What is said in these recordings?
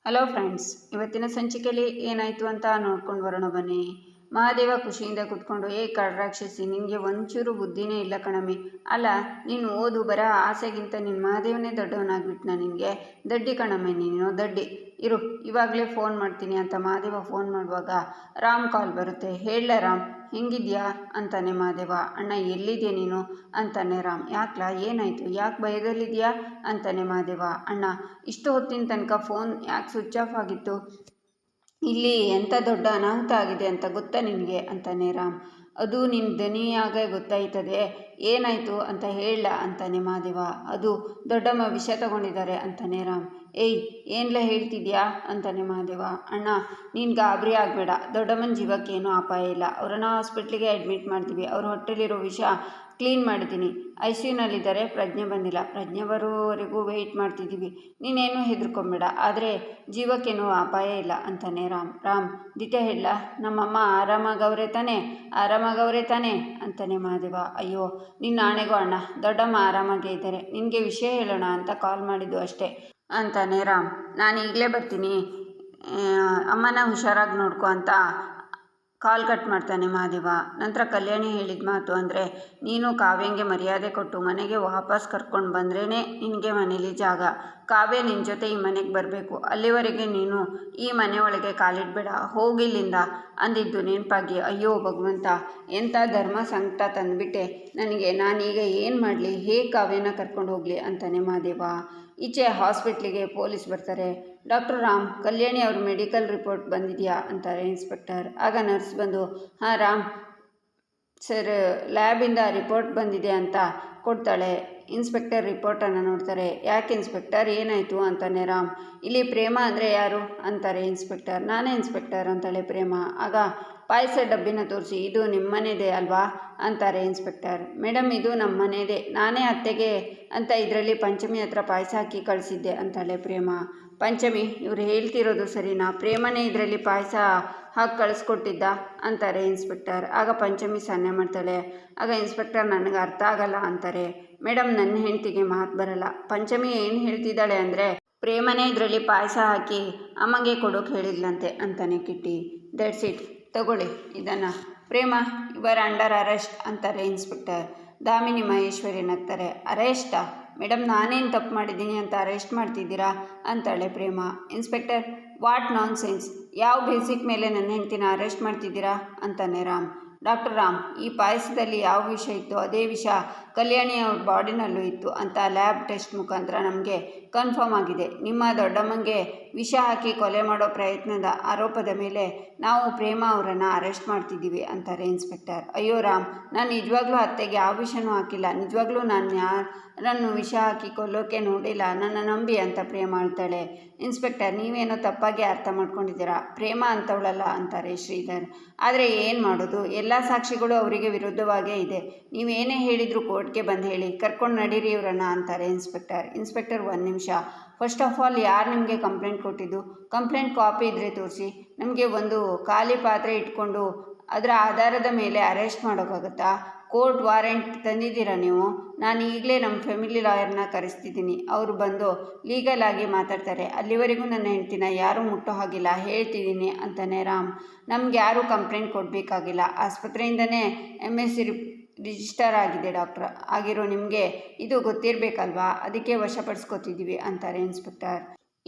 Hello friends, ಇವತ್ತಿನ ಸಂಚಿಕೆಯಲ್ಲಿ ಏನಾಯಿತು ಅಂತ ನೋಡ್ಕೊಂಡು ಬರೋಣ ಬನ್ನಿ. ಮಹಾದೇವ ಖುಷಿಯಿಂದ ಕೂತ್ಕೊಂಡು, ಕಡ್ರಾಕ್ಷಸಿ, ನಿನಗೆ ಒಂಚೂರು ಬುದ್ಧಿನೇ ಇಲ್ಲ ಕಣಮಿ. ಅಲ್ಲ, ನೀನು ಓದು ಬರ ಆಸೆಗಿಂತ ನಿನ್ನ ಮಹಾದೇವನೇ ದೊಡ್ಡವನಾಗ್ಬಿಟ್ನ. ನಿನಗೆ ದಡ್ಡಿ ಕಣಮ್ಮಿ, ನೀನು ದಡ್ಡಿ. ಇರು, ಇವಾಗಲೇ ಫೋನ್ ಮಾಡ್ತೀನಿ ಅಂತ ಮಹಾದೇವ ಫೋನ್ ಮಾಡುವಾಗ ರಾಮ್ ಕಾಲ್ ಬರುತ್ತೆ. ಹೇಳ ರಾಮ್, ಹೆಂಗಿದ್ಯಾ ಅಂತಾನೆ ಮಹಾದೇವ. ಅಣ್ಣ ಎಲ್ಲಿದ್ಯಾ ನೀನು ಅಂತಾನೆ ರಾಮ್. ಯಾಕ್ಲಾ, ಏನಾಯಿತು, ಯಾಕೆ ಭಯದಲ್ಲಿದ್ಯಾ ಅಂತಾನೆ ಮಹಾದೇವ. ಅಣ್ಣ, ಇಷ್ಟು ಹೊತ್ತಿನ ತನಕ ಫೋನ್ ಯಾಕೆ ಸ್ವಿಚ್ ಆಫ್ ಆಗಿತ್ತು? ಇಲ್ಲಿ ಎಂಥ ದೊಡ್ಡ ಅನಾಹುತ ಆಗಿದೆ ಅಂತ ಗೊತ್ತಾ ನಿನಗೆ ಅಂತಾನೆ ರಾಮ್. ಅದು ನಿನ್ನ ದನಿಯಾಗೆ ಗೊತ್ತಾಯ್ತದೆ, ಏನಾಯಿತು ಅಂತ ಹೇಳ ಅಂತಾನೆ ಮಹಾದೇವ. ಅದು ದೊಡ್ಡಮ್ಮ ವಿಷ ತಗೊಂಡಿದ್ದಾರೆ ಅಂತಾನೆ ರಾಮ್. ಏನ್ಲ ಹೇಳ್ತಿದ್ಯಾ ಅಂತಾನೆ ಮಹಾದೇವ. ಅಣ್ಣ, ನೀನು ಗಾಬರಿ ಆಗಬೇಡ, ದೊಡ್ಡಮ್ಮನ ಜೀವಕ್ಕೇನೂ ಅಪಾಯ ಇಲ್ಲ. ಅವರನ್ನು ಹಾಸ್ಪಿಟ್ಲಿಗೆ ಅಡ್ಮಿಟ್ ಮಾಡ್ತೀವಿ. ಅವ್ರ ಹೊಟ್ಟೆಲಿರೋ ವಿಷ ಕ್ಲೀನ್ ಮಾಡಿದ್ದೀನಿ. ICUನಲ್ಲಿದ್ದಾರೆ, ಪ್ರಜ್ಞೆ ಬಂದಿಲ್ಲ. ಪ್ರಜ್ಞೆ ಬರೋವರೆಗೂ ವೆಯ್ಟ್ ಮಾಡ್ತಿದ್ದೀವಿ. ನೀನೇನು ಹೆದರ್ಕೊಂಬೇಡ, ಆದರೆ ಜೀವಕ್ಕೇನೂ ಅಪಾಯ ಇಲ್ಲ ಅಂತಾನೆ ರಾಮ್. ದಿಟ ಹೇಳ, ನಮ್ಮಮ್ಮ ಆರಾಮಾಗವ್ರೆ ತಾನೇ ಅಂತಾನೆ ಮಹಾದೇವ. ಅಯ್ಯೋ, ನಿನ್ನ ಆಣೆಗೂ ಅಣ್ಣ, ದೊಡ್ಡಮ್ಮ ಆರಾಮಾಗೇ ಇದ್ದಾರೆ. ನಿನಗೆ ವಿಷಯ ಹೇಳೋಣ ಅಂತ ಕಾಲ್ ಮಾಡಿದ್ದು ಅಷ್ಟೇ ಅಂತಾನೆ ರಾಮ್. ನಾನು ಈಗಲೇ ಬರ್ತೀನಿ, ಅಮ್ಮನ ಹುಷಾರಾಗಿ ನೋಡ್ಕೊ ಅಂತ ಕಾಲ್ ಕಟ್ ಮಾಡ್ತಾನೆ ಮಹಾದೇವ. ನಂತರ ಕಲ್ಯಾಣಿ ಹೇಳಿದ ಮಾತು ಅಂದರೆ, ನೀನು ಕಾವ್ಯಂಗೆ ಮರ್ಯಾದೆ ಕೊಟ್ಟು ಮನೆಗೆ ವಾಪಸ್ ಕರ್ಕೊಂಡು ಬಂದ್ರೇ ನಿನಗೆ ಮನೇಲಿ ಜಾಗ. ಕಾವ್ಯ ನಿನ್ನ ಜೊತೆ ಈ ಮನೆಗೆ ಬರಬೇಕು. ಅಲ್ಲಿವರೆಗೆ ನೀನು ಈ ಮನೆ ಒಳಗೆ ಕಾಲಿಡಬೇಡ, ಹೋಗಿಲ್ಲಿಂದ ಅಂದಿದ್ದು ನೆನಪಾಗಿ, ಅಯ್ಯೋ ಭಗವಂತ, ಎಂಥ ಧರ್ಮ ಸಂಕಟ ತಂದುಬಿಟ್ಟೆ ನನಗೆ. ನಾನೀಗ ಏನು ಮಾಡಲಿ, ಹೇಗೆ ಕಾವ್ಯನ ಕರ್ಕೊಂಡು ಹೋಗಲಿ ಅಂತಾನೆ ಮಹಾದೇವ. ಈಚೆ ಹಾಸ್ಪಿಟ್ಲಿಗೆ ಪೊಲೀಸ್ ಬರ್ತಾರೆ. ಡಾಕ್ಟರ್ ರಾಮ್, ಕಲ್ಯಾಣಿ ಅವ್ರ ಮೆಡಿಕಲ್ ರಿಪೋರ್ಟ್ ಬಂದಿದೆಯಾ ಅಂತಾರೆ ಇನ್ಸ್ಪೆಕ್ಟರ್. ಆಗ ನರ್ಸ್ ಬಂದು, ಹಾಂ ರಾಮ್ ಸರ್, ಲ್ಯಾಬಿಂದ ರಿಪೋರ್ಟ್ ಬಂದಿದೆ ಅಂತ ಕೊಡ್ತಾಳೆ. ಇನ್ಸ್ಪೆಕ್ಟರ್ ರಿಪೋರ್ಟನ್ನು ನೋಡ್ತಾರೆ. ಯಾಕೆ ಇನ್ಸ್ಪೆಕ್ಟರ್, ಏನಾಯಿತು ಅಂತಾನೆ ರಾಮ್. ಇಲ್ಲಿ ಪ್ರೇಮ ಅಂದರೆ ಯಾರು ಅಂತಾರೆ ಇನ್ಸ್ಪೆಕ್ಟರ್. ನಾನೇ ಇನ್ಸ್ಪೆಕ್ಟರ್ ಅಂತಾಳೆ ಪ್ರೇಮ. ಆಗ ಪಾಯಸ ಡಬ್ಬಿನ ತೋರಿಸಿ, ಇದು ನಿಮ್ಮ ಮನೆಯದೇ ಅಲ್ವಾ ಅಂತಾರೆ ಇನ್ಸ್ಪೆಕ್ಟರ್. ಮೇಡಮ್, ಇದು ನಮ್ಮ ಮನೆಯದೇ, ನಾನೇ ಅತ್ತೆಗೆ ಅಂತ ಇದರಲ್ಲಿ ಪಂಚಮಿ ಹತ್ರ ಪಾಯಸ ಹಾಕಿ ಕಳಿಸಿದ್ದೆ ಅಂತಾಳೆ ಪ್ರೇಮ. ಪಂಚಮಿ, ಇವ್ರು ಹೇಳ್ತಿರೋದು ಸರಿನಾ? ಪ್ರೇಮನೇ ಇದರಲ್ಲಿ ಪಾಯಸ ಹಾಕಿ ಕಳಿಸ್ಕೊಟ್ಟಿದ್ದ ಅಂತಾರೆ ಇನ್ಸ್ಪೆಕ್ಟರ್. ಆಗ ಪಂಚಮಿ ಸನ್ನೆ ಮಾಡ್ತಾಳೆ. ಆಗ ಇನ್ಸ್ಪೆಕ್ಟರ್, ನನಗೆ ಅರ್ಥ ಆಗಲ್ಲ ಅಂತಾರೆ. ಮೇಡಮ್, ನನ್ನ ಹೆಂಡತಿಗೆ ಮಾತು ಬರಲ್ಲ. ಪಂಚಮಿ ಏನು ಹೇಳ್ತಿದ್ದಾಳೆ ಅಂದರೆ, ಪ್ರೇಮನೇ ಇದರಲ್ಲಿ ಪಾಯಸ ಹಾಕಿ ಅಮ್ಮಗೆ ಕೊಡೋಕೆ ಹೇಳಿದ್ಲಂತೆ ಅಂತಾನೆ ಕಿಟ್ಟಿ. ದಟ್ಸ್ ಇಟ್, ತಗೊಳ್ಳಿ ಇದನ್ನು. ಪ್ರೇಮ, ಇವರ ಅಂಡರ್ ಅರೆಸ್ಟ್ ಅಂತಾರೆ ಇನ್ಸ್ಪೆಕ್ಟರ್. ದಾಮಿನಿ ಮಹೇಶ್ವರಿ ನಗ್ತಾರೆ. ಅರೆಸ್ಟಾ ಮೇಡಮ್, ನಾನೇನು ತಪ್ಪು ಮಾಡಿದ್ದೀನಿ ಅಂತ ಅರೆಸ್ಟ್ ಮಾಡ್ತಿದ್ದೀರಾ ಅಂತಾಳೆ ಪ್ರೇಮ. ಇನ್ಸ್ಪೆಕ್ಟರ್, ವಾಟ್ ನಾನ್ ಸೆನ್ಸ್, ಯಾವ ಬೇಸಿಕ್ ಮೇಲೆ ನನ್ನ ಹೆಂಡ್ತಿನ ಅರೆಸ್ಟ್ ಮಾಡ್ತಿದ್ದೀರಾ ಅಂತಾನೆ ರಾಮ್. ಡಾಕ್ಟರ್ ರಾಮ್, ಈ ಪಾಯಸದಲ್ಲಿ ಯಾವ ವಿಷ ಇತ್ತು ಅದೇ ವಿಷ ಕಲ್ಯಾಣಿ ಅವ್ರ ಬಾಡಿನಲ್ಲೂ ಇತ್ತು ಅಂತ ಲ್ಯಾಬ್ ಟೆಸ್ಟ್ ಮುಖಾಂತರ ನಮಗೆ ಕನ್ಫರ್ಮ್ ಆಗಿದೆ. ನಿಮ್ಮ ದೊಡ್ಡಮ್ಮಂಗೆ ವಿಷ ಹಾಕಿ ಕೊಲೆ ಮಾಡೋ ಪ್ರಯತ್ನದ ಆರೋಪದ ಮೇಲೆ ನಾವು ಪ್ರೇಮ ಅವರನ್ನು ಅರೆಸ್ಟ್ ಮಾಡ್ತಿದ್ದೀವಿ ಅಂತಾರೆ ಇನ್ಸ್ಪೆಕ್ಟರ್. ಅಯ್ಯೋ ರಾಮ್, ನಾನು ನಿಜವಾಗ್ಲೂ ಅತ್ತೆಗೆ ಯಾವ ವಿಷನೂ ಹಾಕಿಲ್ಲ. ನಿಜವಾಗ್ಲೂ ನಾನು ಯಾರನ್ನು ವಿಷ ಹಾಕಿ ಕೊಲ್ಲೋಕೆ ನೋಡಿಲ್ಲ, ನನ್ನ ನಂಬಿ ಅಂತ ಪ್ರೇಮ ಹೇಳ್ತಾಳೆ. ಇನ್ಸ್ಪೆಕ್ಟರ್, ನೀವೇನೋ ತಪ್ಪಾಗಿ ಅರ್ಥ ಮಾಡ್ಕೊಂಡಿದ್ದೀರಾ. ಪ್ರೇಮ ಅಂತವಳಲ್ಲ ಅಂತಾರೆ ಶ್ರೀಧರ್. ಆದರೆ ಏನು ಮಾಡೋದು, ಎಲ್ಲ ಸಾಕ್ಷಿಗಳು ಅವರಿಗೆ ವಿರುದ್ಧವಾಗೇ ಇದೆ. ನೀವೇನೇ ಹೇಳಿದರೂ ಕೋರ್ಟ್ಗೆ ಬಂದು ಹೇಳಿ, ಕರ್ಕೊಂಡು ನಡೀರಿ ಇವರನ್ನು ಅಂತಾರೆ ಇನ್ಸ್ಪೆಕ್ಟರ್. ಇನ್ಸ್ಪೆಕ್ಟರ್, ಒಂದು ನಿಮಿಷ. ಫಸ್ಟ್ ಆಫ್ ಆಲ್, ಯಾರು ನಿಮಗೆ ಕಂಪ್ಲೇಂಟ್ ಕೊಟ್ಟಿದ್ದು? ಕಂಪ್ಲೇಂಟ್ ಕಾಪಿ ಇದ್ದರೆ ತೋರಿಸಿ. ನಮಗೆ ಒಂದು ಖಾಲಿ ಪಾತ್ರೆ ಇಟ್ಕೊಂಡು ಅದರ ಆಧಾರದ ಮೇಲೆ ಅರೆಸ್ಟ್ ಮಾಡೋಕ್ಕಾಗುತ್ತಾ? ಕೋರ್ಟ್ ವಾರೆಂಟ್ ತಂದಿದ್ದೀರಾ ನೀವು? ನಾನು ಈಗಲೇ ನಮ್ಮ ಫ್ಯಾಮಿಲಿ ಲಾಯರ್ನ ಕರೆಸ್ತಿದ್ದೀನಿ. ಅವರು ಬಂದು ಲೀಗಲ್ ಆಗಿ ಮಾತಾಡ್ತಾರೆ. ಅಲ್ಲಿವರೆಗೂ ನನ್ನ ಹೆಂಡ್ತಿನ ಯಾರೂ ಮುಟ್ಟೋ ಹಾಗಿಲ್ಲ, ಹೇಳ್ತಿದ್ದೀನಿ ಅಂತಾನೆ ರಾಮ್. ನಮ್ಗೆ ಯಾರೂ ಕಂಪ್ಲೇಂಟ್ ಕೊಡಬೇಕಾಗಿಲ್ಲ. ಆಸ್ಪತ್ರೆಯಿಂದನೇ MSc ರಿಜಿಸ್ಟರ್ ಆಗಿದೆ ಡಾಕ್ಟ್ರ್. ಆಗಿರೋ ನಿಮಗೆ ಇದು ಗೊತ್ತಿರಬೇಕಲ್ವಾ, ಅದಕ್ಕೆ ವಶಪಡಿಸ್ಕೊತಿದ್ದೀವಿ ಅಂತಾರೆ ಇನ್ಸ್ಪೆಕ್ಟರ್.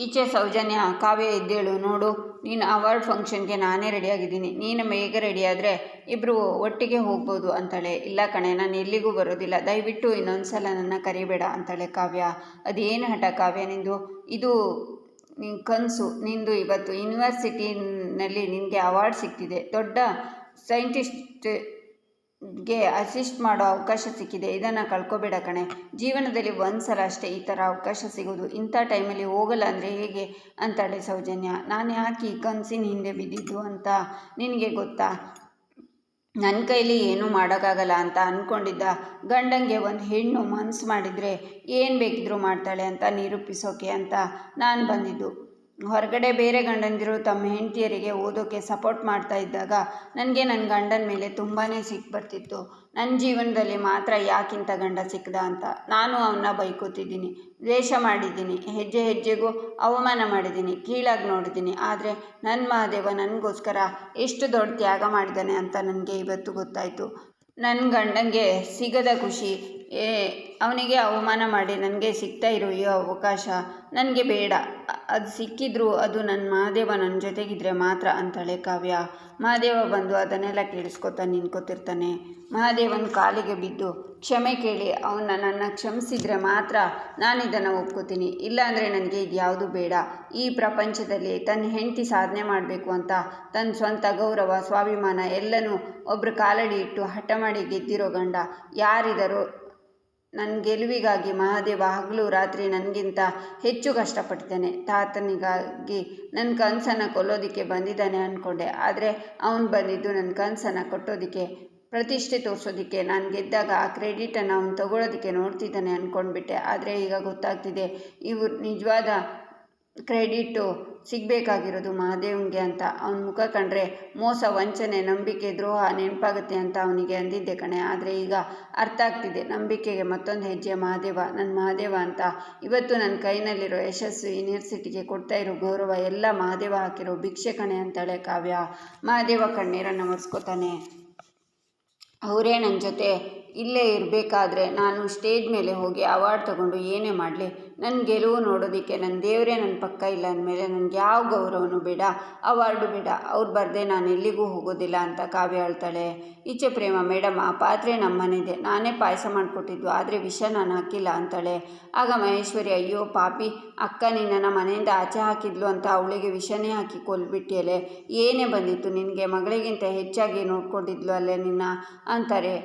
ಈಚೆ ಸೌಜನ್ಯ, ಕಾವ್ಯ ಎದ್ದೇಳು, ನೋಡು ನೀನು ಅವಾರ್ಡ್ ಫಂಕ್ಷನ್ಗೆ ನಾನೇ ರೆಡಿಯಾಗಿದ್ದೀನಿ. ನೀನು ಬೇಗ ರೆಡಿಯಾದರೆ ಇಬ್ಬರು ಒಟ್ಟಿಗೆ ಹೋಗ್ಬೋದು ಅಂತಾಳೆ. ಇಲ್ಲ ಕಣೆ, ನಾನು ಎಲ್ಲಿಗೂ ಬರೋದಿಲ್ಲ, ದಯವಿಟ್ಟು ಇನ್ನೊಂದು ಸಲ ನನ್ನ ಕರಿಬೇಡ ಅಂತಾಳೆ ಕಾವ್ಯ. ಅದೇನು ಹಠ ಕಾವ್ಯ ನಿಂದು? ಇದು ನಿನ್ನ ಕನಸು. ನಿಂದು ಇವತ್ತು ಯೂನಿವರ್ಸಿಟಿನಲ್ಲಿ ನಿನಗೆ ಅವಾರ್ಡ್ ಸಿಗ್ತಿದೆ, ದೊಡ್ಡ ಸೈಂಟಿಸ್ಟ್ಗೆ ಅಸಿಸ್ಟ್ ಮಾಡೋ ಅವಕಾಶ ಸಿಕ್ಕಿದೆ. ಇದನ್ನು ಕಳ್ಕೊಬೇಡ ಕಣೆ. ಜೀವನದಲ್ಲಿ ಒಂದು ಸಲ ಅಷ್ಟೇ ಈ ಥರ ಅವಕಾಶ ಸಿಗೋದು. ಇಂಥ ಟೈಮಲ್ಲಿ ಹೋಗಲ್ಲ ಅಂದರೆ ಹೇಗೆ ಅಂತಾಳೆ ಸೌಜನ್ಯ. ನಾನು ಯಾಕೆ ಈ ಕನಸಿನ ಹಿಂದೆ ಬಿದ್ದಿದ್ದು ಅಂತ ನಿನಗೆ ಗೊತ್ತಾ? ನನ್ನ ಕೈಲಿ ಏನೂ ಮಾಡೋಕ್ಕಾಗಲ್ಲ ಅಂತ ಅಂದ್ಕೊಂಡಿದ್ದ ಗಂಡಂಗೆ ಒಂದು ಹೆಣ್ಣು ಮನಸ್ಸು ಮಾಡಿದರೆ ಏನು ಬೇಕಿದ್ರೂ ಮಾಡ್ತಾಳೆ ಅಂತ ನಿರೂಪಿಸೋಕೆ ಅಂತ ನಾನು ಬಂದಿದ್ದು. ಹೊರಗಡೆ ಬೇರೆ ಗಂಡಂದಿರು ತಮ್ಮ ಹೆಂಡತಿಯರಿಗೆ ಓದೋಕ್ಕೆ ಸಪೋರ್ಟ್ ಮಾಡ್ತಾ ಇದ್ದಾಗ ನನಗೆ ನನ್ನ ಗಂಡನ ಮೇಲೆ ತುಂಬಾ ಸಿಟ್ಟು ಬರ್ತಿತ್ತು. ನನ್ನ ಜೀವನದಲ್ಲಿ ಮಾತ್ರ ಯಾಕಿಂತ ಗಂಡ ಸಿಕ್ಕದ ಅಂತ ನಾನು ಅವನ್ನ ಬೈಕೋತಿದ್ದೀನಿ, ದ್ವೇಷ ಮಾಡಿದ್ದೀನಿ, ಹೆಜ್ಜೆ ಹೆಜ್ಜೆಗೂ ಅವಮಾನ ಮಾಡಿದ್ದೀನಿ, ಕೀಳಾಗಿ ನೋಡಿದ್ದೀನಿ. ಆದರೆ ನನ್ನ ಮಹಾದೇವ ನನಗೋಸ್ಕರ ಎಷ್ಟು ದೊಡ್ಡ ತ್ಯಾಗ ಮಾಡಿದ್ದಾನೆ ಅಂತ ನನಗೆ ಇವತ್ತು ಗೊತ್ತಾಯಿತು. ನನ್ನ ಗಂಡಂಗೆ ಸಿಗದ ಖುಷಿ, ಅವನಿಗೆ ಅವಮಾನ ಮಾಡಿ ನನಗೆ ಸಿಗ್ತಾ ಇರೋ ಈ ಅವಕಾಶ ನನಗೆ ಬೇಡ. ಅದು ಸಿಕ್ಕಿದ್ರೂ ಅದು ನನ್ನ ಮಹಾದೇವ ನನ್ನ ಜೊತೆಗಿದ್ರೆ ಮಾತ್ರ ಅಂತಾಳೆ ಕಾವ್ಯ. ಮಹಾದೇವ ಬಂದು ಅದನ್ನೆಲ್ಲ ಕೇಳಿಸ್ಕೊತಾ ನಿಂತ್ಕೋತಿರ್ತಾನೆ. ಮಹಾದೇವನ ಕಾಲಿಗೆ ಬಿದ್ದು ಕ್ಷಮೆ ಕೇಳಿ ಅವನ್ನ ನನ್ನ ಕ್ಷಮಿಸಿದರೆ ಮಾತ್ರ ನಾನು ಇದನ್ನು ಒಪ್ಕೋತೀನಿ, ಇಲ್ಲಾಂದರೆ ನನಗೆ ಇದು ಯಾವುದು ಬೇಡ. ಈ ಪ್ರಪಂಚದಲ್ಲಿ ತನ್ನ ಹೆಂಡತಿ ಸಾಧನೆ ಮಾಡಬೇಕು ಅಂತ ತನ್ನ ಸ್ವಂತ ಗೌರವ, ಸ್ವಾಭಿಮಾನ ಎಲ್ಲನೂ ಒಬ್ಬರು ಕಾಲಡಿ ಇಟ್ಟು ಹಠ ಮಾಡಿ ಗೆದ್ದಿರೋ ಗಂಡ ಯಾರಿದ್ದಾರೋ. ನನ್ನ ಗೆಲುವಿಗಾಗಿ ಮಹಾದೇವ ಹಗಲು ರಾತ್ರಿ ನನಗಿಂತ ಹೆಚ್ಚು ಕಷ್ಟಪಡ್ತಾನೆ. ತಾತನಿಗಾಗಿ ನನ್ನ ಕನಸನ್ನು ಕೊಲ್ಲೋದಕ್ಕೆ ಬಂದಿದ್ದಾನೆ ಅಂದ್ಕೊಂಡೆ, ಆದರೆ ಅವನು ಬಂದಿದ್ದು ನನ್ನ ಕನಸನ್ನು ಕೊಟ್ಟೋದಕ್ಕೆ, ಪ್ರತಿಷ್ಠೆ ತೋರಿಸೋದಕ್ಕೆ. ನಾನು ಗೆದ್ದಾಗ ಆ ಕ್ರೆಡಿಟನ್ನು ಅವನು ತಗೊಳ್ಳೋದಕ್ಕೆ ನೋಡ್ತಿದ್ದಾನೆ ಅಂದ್ಕೊಂಡ್ಬಿಟ್ಟೆ. ಆದರೆ ಈಗ ಗೊತ್ತಾಗ್ತಿದೆ ಇವು ನಿಜವಾದ ಕ್ರೆಡಿಟು ಸಿಗಬೇಕಾಗಿರೋದು ಮಹಾದೇವನಿಗೆ ಅಂತ. ಅವನ ಮುಖ ಕಂಡ್ರೆ ಮೋಸ, ವಂಚನೆ, ನಂಬಿಕೆ, ದ್ರೋಹ ನೆನಪಾಗುತ್ತೆ ಅಂತ ಅವನಿಗೆ ಅಂದಿದ್ದೆ ಕಣೆ. ಆದರೆ ಈಗ ಅರ್ಥ ಆಗ್ತಿದೆ, ನಂಬಿಕೆಗೆ ಮತ್ತೊಂದು ಹೆಜ್ಜೆ ಮಹಾದೇವ, ನನ್ನ ಮಹಾದೇವ ಅಂತ. ಇವತ್ತು ನನ್ನ ಕೈನಲ್ಲಿರೋ ಯಶಸ್ಸು, ಯೂನಿವರ್ಸಿಟಿಗೆ ಕೊಡ್ತಾ ಇರೋ ಗೌರವ ಎಲ್ಲ ಮಹಾದೇವ ಹಾಕಿರೋ ಭಿಕ್ಷೆ ಕಣೆ ಅಂತಾಳೆ ಕಾವ್ಯ. ಮಹಾದೇವ ಕಣ್ಣೀರನ್ನು ಒರೆಸ್ಕೊತಾನೆ. ಅವರೇ ನನ್ನ ಜೊತೆ ಇಲ್ಲೇ ಇರಬೇಕಾದ್ರೆ ನಾನು ಸ್ಟೇಜ್ ಮೇಲೆ ಹೋಗಿ ಅವಾರ್ಡ್ ತಗೊಂಡು ಏನೇ ಮಾಡಲಿ, ನನ್ನ ಗೆಲುವು ನೋಡೋದಕ್ಕೆ ನನ್ನ ದೇವರೇ ನನ್ನ ಪಕ್ಕ ಇಲ್ಲ ಅಂದಮೇಲೆ ನನಗೆ ಯಾವ ಗೌರವನೂ ಬೇಡ, ಅವಾರ್ಡು ಬೇಡ. ಅವ್ರು ಬರದೆ ನಾನು ಎಲ್ಲಿಗೂ ಹೋಗೋದಿಲ್ಲ ಅಂತ ಕಾವ್ಯ ಹೇಳ್ತಾಳೆ. ಈಚೆ ಪ್ರೇಮ, ಮೇಡಮ್ ಆ ಪಾತ್ರೆ ನಮ್ಮ ಮನೆಯದೆ, ನಾನೇ ಪಾಯಸ ಮಾಡಿಕೊಟ್ಟಿದ್ದು, ಆದರೆ ವಿಷ ನಾನು ಹಾಕಿಲ್ಲ ಅಂತಾಳೆ. ಆಗ ಮಹೇಶ್ವರಿ, ಅಯ್ಯೋ ಪಾಪಿ ಅಕ್ಕ, ನಿನ್ನನ್ನು ಮನೆಯಿಂದ ಆಚೆ ಹಾಕಿದ್ಲು ಅಂತ ಅವಳಿಗೆ ವಿಷನೇ ಹಾಕಿ ಕೊಲ್ಬಿಟ್ಟಿಯಲೆ, ಏನೇ ಬಂದಿತ್ತು ನಿನಗೆ, ಮಗಳಿಗಿಂತ ಹೆಚ್ಚಾಗಿ ನೋಡ್ಕೊಂಡಿದ್ಲು ಅಲ್ಲೇ ನಿನ್ನ ಅಂತಾರೆ.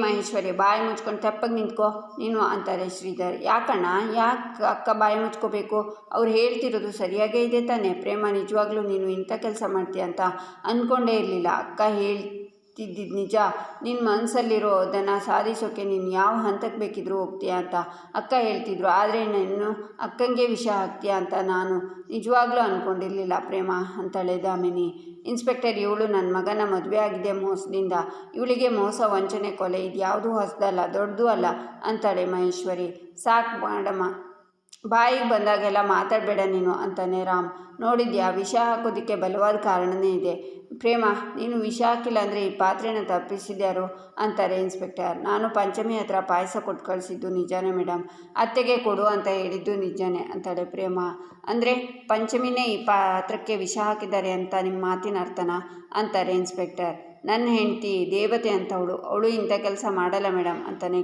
ಮಹೇಶ್ವರಿ, ಬಾಯಿ ಮುಚ್ಕೊಂಡು ತೆಪ್ಪಗೆ ನಿಂತ್ಕೋ ನೀನು ಅಂತಾರೆ ಶ್ರೀಧರ್. ಯಾಕಣ್ಣ, ಯಾಕೆ ಅಕ್ಕ ಬಾಯಿ ಮುಚ್ಕೋಬೇಕು? ಅವ್ರು ಹೇಳ್ತಿರೋದು ಸರಿಯಾಗೇ ಇದೆ ತಾನೇ. ಪ್ರೇಮ, ನಿಜವಾಗ್ಲೂ ನೀನು ಇಂಥ ಕೆಲಸ ಮಾಡ್ತೀಯ ಅಂತ ಅಂದ್ಕೊಂಡೇ ಇರಲಿಲ್ಲ. ಅಕ್ಕ ಹೇಳ್ತಿದ್ದಿದ್ದು ನಿಜ. ನಿನ್ನ ಮನಸ್ಸಲ್ಲಿರೋ ಅದನ್ನು ಸಾಧಿಸೋಕ್ಕೆ ನೀನು ಯಾವ ಹಂತಕ್ಕೆ ಬೇಕಿದ್ರೂ ಹೋಗ್ತೀಯ ಅಂತ ಅಕ್ಕ ಹೇಳ್ತಿದ್ರು. ಆದರೆ ನೀನು ಅಕ್ಕಂಗೆ ವಿಷ ಹಾಕ್ತೀಯ ಅಂತ ನಾನು ನಿಜವಾಗ್ಲೂ ಅಂದ್ಕೊಂಡಿರಲಿಲ್ಲ ಪ್ರೇಮ ಅಂತಾಳೆ ದಾಮಿನಿ. ಇನ್ಸ್ಪೆಕ್ಟರ್, ಇವಳು ನನ್ನ ಮಗನ ಮದುವೆ ಆಗಿದೆ ಮೋಸದಿಂದ. ಇವಳಿಗೆ ಮೋಸ, ವಂಚನೆ, ಕೊಲೆ ಇದು ಯಾವುದೂ ಹೊಸದಲ್ಲ, ದೊಡ್ಡದೂ ಅಲ್ಲ ಅಂತಾಳೆ ಮಹೇಶ್ವರಿ. ಸಾಕು ಮಾಡಮ್ಮ, ಬಾಯಿಗೆ ಬಂದಾಗೆಲ್ಲ ಮಾತಾಡಬೇಡ ನೀನು ಅಂತಾನೆ ರಾಮ್. ನೋಡಿದ್ಯಾ, ವಿಷ ಹಾಕೋದಕ್ಕೆ ಬಲವಾದ ಕಾರಣನೇ ಇದೆ. ಪ್ರೇಮ, ನೀನು ವಿಷ ಹಾಕಿಲ್ಲ ಅಂದರೆ ಈ ಪಾತ್ರೆನ ತಪ್ಪಿಸಿದ್ಯಾರು ಅಂತಾರೆ ಇನ್ಸ್ಪೆಕ್ಟರ್. ನಾನು ಪಂಚಮಿ ಹತ್ರ ಪಾಯಸ ಕೊಟ್ಟು ಕಳಿಸಿದ್ದು ನಿಜಾನೇ ಮೇಡಮ್, ಅತ್ತೆಗೆ ಕೊಡು ಅಂತ ಹೇಳಿದ್ದು ನಿಜಾನೇ ಅಂತಾಳೆ ಪ್ರೇಮ. ಅಂದರೆ ಪಂಚಮಿನೇ ಈ ಪಾತ್ರಕ್ಕೆ ವಿಷ ಹಾಕಿದ್ದಾರೆ ಅಂತ ನಿಮ್ಮ ಮಾತಿನ ಅರ್ಥನಾ ಅಂತಾರೆ ಇನ್ಸ್ಪೆಕ್ಟರ್. ನನ್ನ ಹೆಂಡತಿ ದೇವತೆ ಅಂತವಳು, ಅವಳು ಇಂಥ ಕೆಲಸ ಮಾಡಲ್ಲ ಮೇಡಮ್ ಅಂತಾನೆ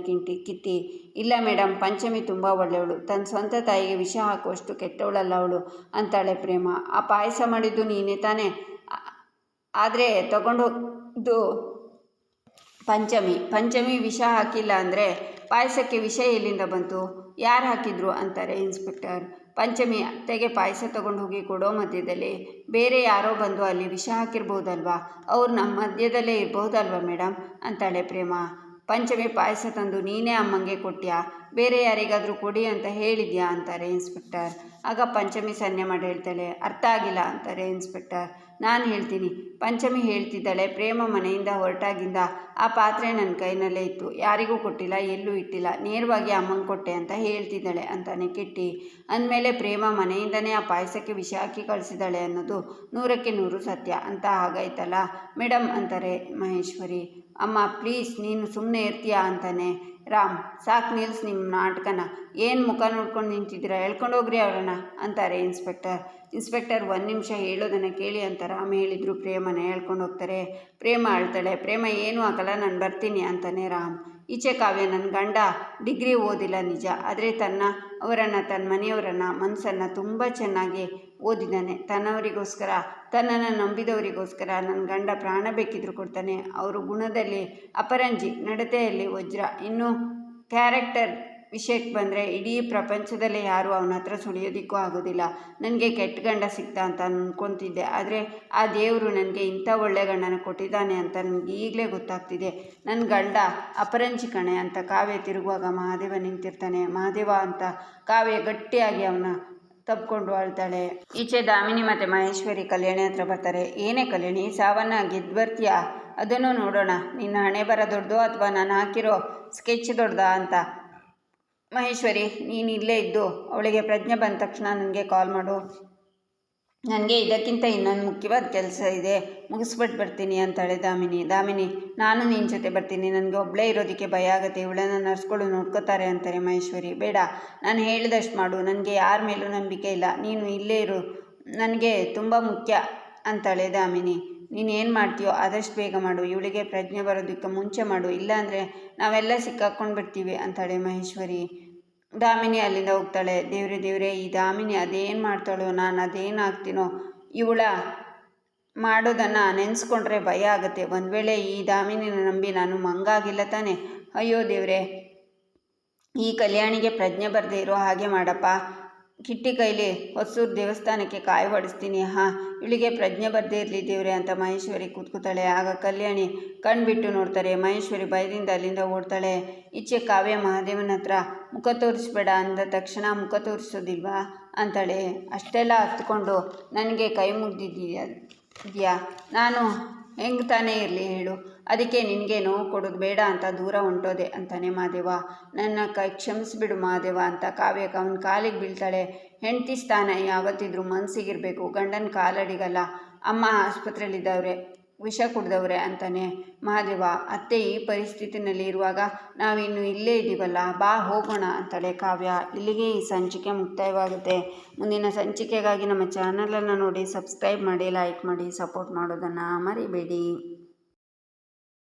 ಕಿಟ್ಟಿ. ಇಲ್ಲ ಮೇಡಮ್, ಪಂಚಮಿ ತುಂಬ ಒಳ್ಳೆಯವಳು, ತನ್ನ ಸ್ವಂತ ತಾಯಿಗೆ ವಿಷ ಹಾಕುವಷ್ಟು ಕೆಟ್ಟವಳಲ್ಲ ಅವಳು ಅಂತಾಳೆ ಪ್ರೇಮ. ಆ ಪಾಯಸ ಮಾಡಿದ್ದು ನೀನೇ ತಾನೇ, ಆದರೆ ತಗೊಂಡೋದ್ದು ಪಂಚಮಿ ವಿಷ ಹಾಕಿಲ್ಲ ಅಂದರೆ ಪಾಯಸಕ್ಕೆ ವಿಷ ಎಲ್ಲಿಂದ ಬಂತು, ಯಾರು ಹಾಕಿದ್ರು ಅಂತಾರೆ ಇನ್ಸ್ಪೆಕ್ಟರ್. ಪಂಚಮಿ ಅತ್ತೆಗೆ ಪಾಯಸ ತಗೊಂಡು ಹೋಗಿ ಕೊಡೋ ಮಧ್ಯದಲ್ಲಿ ಬೇರೆ ಯಾರೋ ಬಂದು ಅಲ್ಲಿ ವಿಷ ಹಾಕಿರ್ಬೋದಲ್ವಾ, ಅವ್ರು ನಮ್ಮ ಮಧ್ಯದಲ್ಲೇ ಇರ್ಬೋದಲ್ವಾ ಮೇಡಮ್ ಅಂತಾಳೆ ಪ್ರೇಮ. ಪಂಚಮಿ ಪಾಯಸ ತಂದು ನೀನೇ ಅಮ್ಮಂಗೆ ಕೊಟ್ಟ್ಯಾ, ಬೇರೆ ಯಾರಿಗಾದರೂ ಕೊಡಿ ಅಂತ ಹೇಳಿದ್ಯಾ ಅಂತಾರೆ ಇನ್ಸ್ಪೆಕ್ಟರ್. ಆಗ ಪಂಚಮಿ ಸನ್ನೆ ಮಾಡಿ ಹೇಳ್ತಾಳೆ. ಅರ್ಥ ಆಗಿಲ್ಲ ಅಂತಾರೆ ಇನ್ಸ್ಪೆಕ್ಟರ್. ನಾನು ಹೇಳ್ತೀನಿ. ಪಂಚಮಿ ಹೇಳ್ತಿದ್ದಾಳೆ, ಪ್ರೇಮ ಮನೆಯಿಂದ ಹೊರಟಾಗಿಂದ ಆ ಪಾತ್ರೆ ನನ್ನ ಕೈನಲ್ಲೇ ಇತ್ತು, ಯಾರಿಗೂ ಕೊಟ್ಟಿಲ್ಲ, ಎಲ್ಲೂ ಇಟ್ಟಿಲ್ಲ, ನೇರವಾಗಿ ಅಮ್ಮಂಗೆ ಕೊಟ್ಟೆ ಅಂತ ಹೇಳ್ತಿದ್ದಾಳೆ ಅಂತಾನೆ ಕಿಟ್ಟಿ. ಅಂದಮೇಲೆ ಪ್ರೇಮ ಮನೆಯಿಂದನೇ ಆ ಪಾಯಸಕ್ಕೆ ವಿಷ ಹಾಕಿ ಕಳಿಸಿದ್ದಾಳೆ ಅನ್ನೋದು 100ಕ್ಕೆ 100 ಸತ್ಯ ಅಂತ ಆಗಾಯ್ತಲ್ಲ ಮೇಡಮ್ ಅಂತಾರೆ ಮಹೇಶ್ವರಿ. ಅಮ್ಮ ಪ್ಲೀಸ್, ನೀನು ಸುಮ್ಮನೆ ಇರ್ತೀಯಾ ಅಂತಾನೆ ರಾಮ್. ಸಾಕು ನಿಲ್ಸ್ ನಿಮ್ಮ ನಾಟಕನ, ಏನು ಮುಖ ನೋಡ್ಕೊಂಡು ನಿಂತಿದ್ದೀರಾ, ಹೇಳ್ಕೊಂಡು ಹೋಗ್ರಿ ಅವರನ್ನು ಅಂತಾರೆ ಇನ್ಸ್ಪೆಕ್ಟರ್ 1 ನಿಮಿಷ ಹೇಳೋದನ್ನು ಕೇಳಿ ಅಂತ ರಾಮ್ ಹೇಳಿದ್ರು ಪ್ರೇಮನ ಹೇಳ್ಕೊಂಡು ಹೋಗ್ತಾರೆ. ಪ್ರೇಮ ಅಳ್ತಾಳೆ. ಪ್ರೇಮ, ಏನೂ ಆಗಲ್ಲ, ನಾನು ಬರ್ತೀನಿ ಅಂತಾನೆ ರಾಮ್. ಈಚೆ ಕಾವ್ಯ, ನನ್ನ ಗಂಡ ಡಿಗ್ರಿ ಓದಿಲ್ಲ ನಿಜ, ಆದರೆ ತನ್ನ ಮನೆಯವರನ್ನು ಮನಸ್ಸನ್ನು ತುಂಬ ಚೆನ್ನಾಗಿ ಓದಿದ್ದಾನೆ. ತನ್ನವರಿಗೋಸ್ಕರ, ತನ್ನನ್ನು ನಂಬಿದವರಿಗೋಸ್ಕರ ನನ್ನ ಗಂಡ ಪ್ರಾಣ ಬೇಕಿದ್ರು ಕೊಡ್ತಾನೆ. ಅವರು ಗುಣದಲ್ಲಿ ಅಪರಂಜಿ, ನಡತೆಯಲ್ಲಿ ವಜ್ರ. ಇನ್ನು ಕ್ಯಾರೆಕ್ಟರ್ ವಿಷಯಕ್ಕೆ ಬಂದರೆ ಇಡೀ ಪ್ರಪಂಚದಲ್ಲೇ ಯಾರೂ ಅವನ ಹತ್ರ ಸುಳಿಯೋದಕ್ಕೂ ಆಗೋದಿಲ್ಲ. ನನಗೆ ಕೆಟ್ಟ ಗಂಡ ಸಿಗ್ತಾ ಅಂತ ಅಂದ್ಕೊತಿದ್ದೆ, ಆದರೆ ಆ ದೇವರು ನನಗೆ ಇಂಥ ಒಳ್ಳೆ ಗಂಡನ ಕೊಟ್ಟಿದ್ದಾನೆ ಅಂತ ನನಗೆ ಈಗಲೇ ಗೊತ್ತಾಗ್ತಿದೆ. ನನ್ನ ಗಂಡ ಅಪರಂಜಿ ಕಣೆ ಅಂತ ಕಾವ್ಯ ತಿರುಗುವಾಗ ಮಹಾದೇವ ನಿಂತಿರ್ತಾನೆ. ಮಹಾದೇವ ಅಂತ ಕಾವ್ಯ ಗಟ್ಟಿಯಾಗಿ ಅವನ ತಬ್ಕೊಂಡು ಅಳ್ತಾಳೆ. ಈಚೆ ದಾಮಿನಿ ಮತ್ತು ಮಹೇಶ್ವರಿ ಕಲ್ಯಾಣಿ ಹತ್ರ ಬರ್ತಾರೆ. ಏನೇ ಕಲ್ಯಾಣಿ, ಸಾವನ್ನ ಗೆದ್ದು ಬರ್ತೀಯಾ? ಅದನ್ನು ನೋಡೋಣ. ನಿನ್ನ ಹಣೆ ಬರ ದೊಡ್ಡದು ಅಥವಾ ನಾನು ಹಾಕಿರೋ ಸ್ಕೆಚ್ ದೊಡ್ಡದಾ ಅಂತ. ಮಹೇಶ್ವರಿ, ನೀನು ಇಲ್ಲೇ ಇದ್ದು ಅವಳಿಗೆ ಪ್ರಜ್ಞೆ ಬಂದ ತಕ್ಷಣ ನನಗೆ ಕಾಲ್ ಮಾಡು. ನನಗೆ ಇದಕ್ಕಿಂತ ಇನ್ನೊಂದು ಮುಖ್ಯವಾದ ಕೆಲಸ ಇದೆ, ಮುಗಿಸ್ಬಿಟ್ಟು ಬರ್ತೀನಿ ಅಂತಾಳೆ ದಾಮಿನಿ, ನಾನು ನಿನ್ನ ಜೊತೆ ಬರ್ತೀನಿ. ನನಗೆ ಒಬ್ಬಳೇ ಇರೋದಕ್ಕೆ ಭಯ ಆಗುತ್ತೆ. ಇವಳನ್ನ ನರ್ಸ್ಗಳು ನೋಡ್ಕೋತಾರೆ ಅಂತಾರೆ ಮಹೇಶ್ವರಿ. ಬೇಡ, ನಾನು ಹೇಳಿದಷ್ಟು ಮಾಡು. ನನಗೆ ಯಾರ ಮೇಲೂ ನಂಬಿಕೆ ಇಲ್ಲ. ನೀನು ಇಲ್ಲೇ ಇರು, ನನಗೆ ತುಂಬ ಮುಖ್ಯ ಅಂತಾಳೆ ದಾಮಿನಿ. ನೀನೇನು ಮಾಡ್ತೀಯೋ ಆದಷ್ಟು ಬೇಗ ಮಾಡು. ಇವಳಿಗೆ ಪ್ರಜ್ಞೆ ಬರೋದಕ್ಕೆ ಮುಂಚೆ ಮಾಡು, ಇಲ್ಲಾಂದರೆ ನಾವೆಲ್ಲ ಸಿಕ್ಕಾಕೊಂಡು ಬಿಡ್ತೀವಿ ಅಂತಾಳೆ ಮಹೇಶ್ವರಿ. ದಾಮಿನಿ ಅಲ್ಲಿಂದ ಹೋಗ್ತಾಳೆ. ದೇವ್ರೆ, ಈ ದಾಮಿನಿ ಅದೇನು ಮಾಡ್ತಾಳೋ, ನಾನು ಅದೇನು ಆಗ್ತೀನೋ, ಇವಳ ಮಾಡೋದನ್ನು ನೆನೆಸ್ಕೊಂಡ್ರೆ ಭಯ ಆಗುತ್ತೆ. ಒಂದು ವೇಳೆ ಈ ದಾಮಿನಿನ ನಂಬಿ ನಾನು ಮಂಗಾಗಿಲ್ಲ ತಾನೆ? ಅಯ್ಯೋ ದೇವ್ರೆ, ಈ ಕಲ್ಯಾಣಿಗೆ ಪ್ರಜ್ಞೆ ಬರದೇ ಇರೋ ಹಾಗೆ ಮಾಡಪ್ಪ. ಕಿಟ್ಟಿ ಕೈಲಿ ಹೊಸೂರು ದೇವಸ್ಥಾನಕ್ಕೆ ಕಾಯಿ ಹೊಡಿಸ್ತೀನಿ. ಇವಳಿಗೆ ಪ್ರಜ್ಞೆ ಬರದೇ ಇರಲಿ ದೇವ್ರೆ ಅಂತ ಮಹೇಶ್ವರಿ ಕೂತ್ಕೋತಾಳೆ. ಆಗ ಕಲ್ಯಾಣಿ ಕಣ್ಬಿಟ್ಟು ನೋಡ್ತಾರೆ. ಮಹೇಶ್ವರಿ ಭಯದಿಂದ ಅಲ್ಲಿಂದ ಓಡ್ತಾಳೆ. ಈಚೆ ಕಾವ್ಯ ಮಹಾದೇವನ ಹತ್ರ ಮುಖ ತೋರಿಸ್ಬೇಡ ಅಂದ ತಕ್ಷಣ ಮುಖ ತೋರಿಸೋದಿಲ್ವಾ ಅಂತಾಳೆ. ಅಷ್ಟೆಲ್ಲ ಹತ್ಕೊಂಡು ನನಗೆ ಕೈ ಮುಗ್ದಿದ್ಯಾ, ನಾನು ಹೆಂಗೆ ತಾನೇ ಇರಲಿ ಹೇಳು? ಅದಕ್ಕೆ ನಿನಗೆ ನೋವು ಕೊಡೋದು ಬೇಡ ಅಂತ ದೂರ ಹೊಂಟೋದೆ ಅಂತಾನೆ ಮಹಾದೇವ. ನನ್ನ ಕ್ಷಮಿಸ್ಬಿಡು ಮಹಾದೇವ ಅಂತ ಕಾವ್ಯ ಅವನ ಕಾಲಿಗೆ ಬೀಳ್ತಾಳೆ. ಹೆಂಡತಿ ಸ್ಥಾನ ಯಾವತ್ತಿದ್ರೂ ಮನಸ್ಸಿಗಿರಬೇಕು, ಗಂಡನ ಕಾಲಡಿಗಲ್ಲ. ಅಮ್ಮ ಆಸ್ಪತ್ರೆಯಲ್ಲಿದ್ದವ್ರೆ, ವಿಷ ಕುಡ್ದವ್ರೆ ಅಂತಾನೆ ಮಹಾದೇವ. ಅತ್ತೆ ಈ ಪರಿಸ್ಥಿತಿನಲ್ಲಿ ಇರುವಾಗ ನಾವಿನ್ನು ಇಲ್ಲೇ ಇದ್ದೀವಲ್ಲ, ಬಾ ಹೋಗೋಣ ಅಂತಾಳೆ ಕಾವ್ಯ. ಇಲ್ಲಿಗೆ ಈ ಸಂಚಿಕೆ ಮುಕ್ತಾಯವಾಗುತ್ತೆ. ಮುಂದಿನ ಸಂಚಿಕೆಗಾಗಿ ನಮ್ಮ ಚಾನಲನ್ನು ನೋಡಿ ಸಬ್ಸ್ಕ್ರೈಬ್ ಮಾಡಿ, ಲೈಕ್ ಮಾಡಿ, ಸಪೋರ್ಟ್ ಮಾಡೋದನ್ನು ಮರಿಬೇಡಿ.